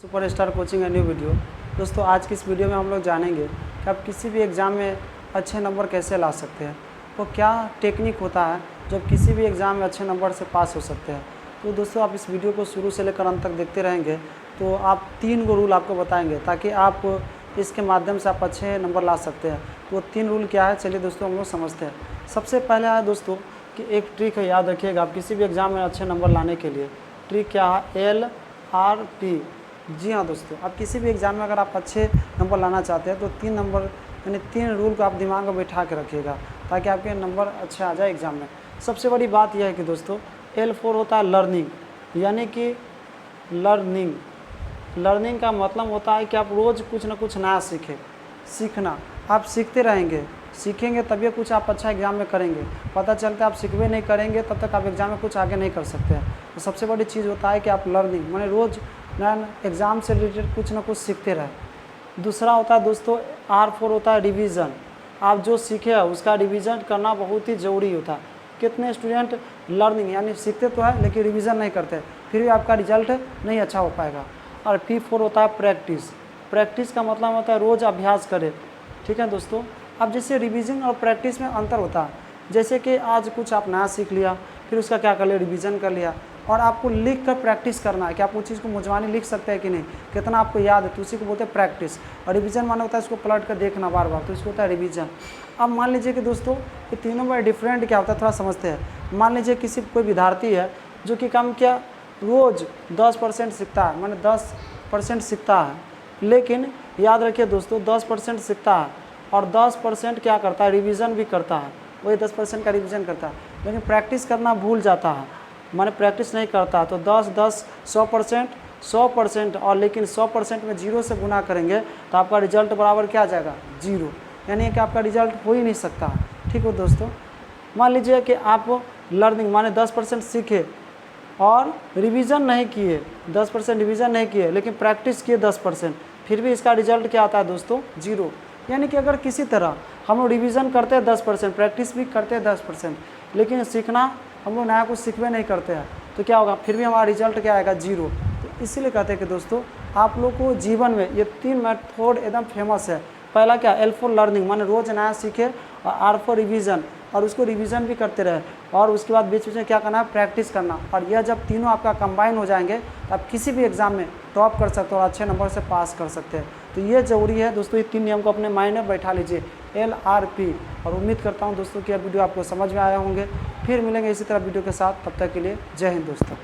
Superstar coaching का new video. दोस्तों आज की इस वीडियो में हम लोग जानेंगे कि आप किसी भी एग्ज़ाम में अच्छे नंबर कैसे ला सकते हैं, तो क्या टेक्निक होता है जब किसी भी एग्ज़ाम में अच्छे नंबर से पास हो सकते हैं। तो दोस्तों आप इस वीडियो को शुरू से लेकर अंत तक देखते रहेंगे तो आप 3 रूल आपको बताएंगे ताकि आप इसके माध्यम से आप अच्छे नंबर ला सकते हैं। तो 3 रूल क्या है, चलिए दोस्तों हम लोग समझते हैं। सबसे पहले है दोस्तों कि एक ट्रिक है, याद रखिएगा आप किसी भी एग्ज़ाम में अच्छे नंबर लाने के लिए ट्रिक क्या है, LRP। जी हाँ दोस्तों, आप किसी भी एग्ज़ाम में अगर आप अच्छे नंबर लाना चाहते हैं तो 3 नंबर यानी 3 रूल को आप दिमाग में बैठा के रखिएगा ताकि आपके नंबर अच्छे आ जाए एग्ज़ाम में। सबसे बड़ी बात यह है कि दोस्तों L4 होता है लर्निंग, यानी कि लर्निंग का मतलब होता है कि आप रोज़ कुछ ना कुछ नया सीखना। आप सीखते रहेंगे, सीखेंगे तभी कुछ आप अच्छा एग्ज़ाम में करेंगे। पता चलता है आप सीखबे नहीं करेंगे तब तक आप एग्ज़ाम में कुछ आगे नहीं कर सकते हैं। तो सबसे बड़ी चीज़ होता है कि आप लर्निंग माने रोज़ नया एग्ज़ाम से रिलेटेड कुछ ना कुछ सीखते रहें। दूसरा होता है दोस्तों R4 होता है रिवीजन। आप जो सीखे हैं उसका रिवीजन करना बहुत ही ज़रूरी होता है। कितने स्टूडेंट लर्निंग यानी सीखते तो है लेकिन रिवीजन नहीं करते, फिर भी आपका रिजल्ट नहीं अच्छा हो पाएगा। और P4 होता है प्रैक्टिस का मतलब होता है रोज़ अभ्यास करें। ठीक है दोस्तों, अब जैसे रिवीजन और प्रैक्टिस में अंतर होता है। जैसे कि आज कुछ आप नया सीख लिया, फिर उसका क्या कर लिया, रिवीजन कर लिया, और आपको लिख कर प्रैक्टिस करना है कि आप उस चीज़ को मुंजवानी लिख सकते हैं कि नहीं, कितना आपको याद है, तो उसी को बोलते हैं प्रैक्टिस। और रिवीजन माना होता है इसको पलट कर देखना बार बार, तो इसको होता है रिवीजन। अब मान लीजिए कि दोस्तों ये तीनों में डिफरेंट क्या होता है थोड़ा समझते हैं। मान लीजिए कोई विद्यार्थी है जो कि काम क्या रोज़ 10% सीखता है, माने 10% सीखता है, लेकिन याद रखिए दोस्तों 10% सीखता है और 10% क्या करता है, रिवीजन भी करता है। वही 10% का रिवीजन करता है लेकिन प्रैक्टिस करना भूल जाता है, माने प्रैक्टिस नहीं करता। तो 10 100% और लेकिन 100% में 0 से गुना करेंगे तो आपका रिजल्ट बराबर क्या आ जाएगा, 0, यानी कि आपका रिजल्ट हो ही नहीं सकता। ठीक हो दोस्तों, मान लीजिए कि आप लर्निंग माने 10% सीखे और रिवीजन नहीं किए, 10% रिवीजन नहीं किए लेकिन प्रैक्टिस किए 10%, फिर भी इसका रिजल्ट क्या आता है दोस्तों, 0। यानी कि अगर किसी तरह हम लोग रिवीजन करते हैं 10%, प्रैक्टिस भी करते हैं 10%, लेकिन सीखना हम लोग नया कुछ सीखवे नहीं करते हैं तो क्या होगा, फिर भी हमारा रिजल्ट क्या आएगा, 0। तो इसीलिए कहते हैं कि दोस्तों आप लोग को जीवन में ये 3 मेथड एकदम फेमस है। पहला क्या, L4 लर्निंग माने रोज़ नया सीखे, और R4 रिवीजन और उसको रिवीजन भी करते रहे, और उसके बाद बीच बीच में क्या करना है, प्रैक्टिस करना। और यह जब तीनों आपका कंबाइन हो जाएंगे तो आप किसी भी एग्ज़ाम में टॉप कर सकते हो और अच्छे नंबर से पास कर सकते हैं। तो ये ज़रूरी है दोस्तों, ये 3 नियम को अपने माइंड में बैठा लीजिए, LRP। और उम्मीद करता हूँ दोस्तों कि यह वीडियो आपको समझ में आया होंगे। फिर मिलेंगे इसी तरह वीडियो के साथ, तब तक के लिए जय हिंद दोस्तों।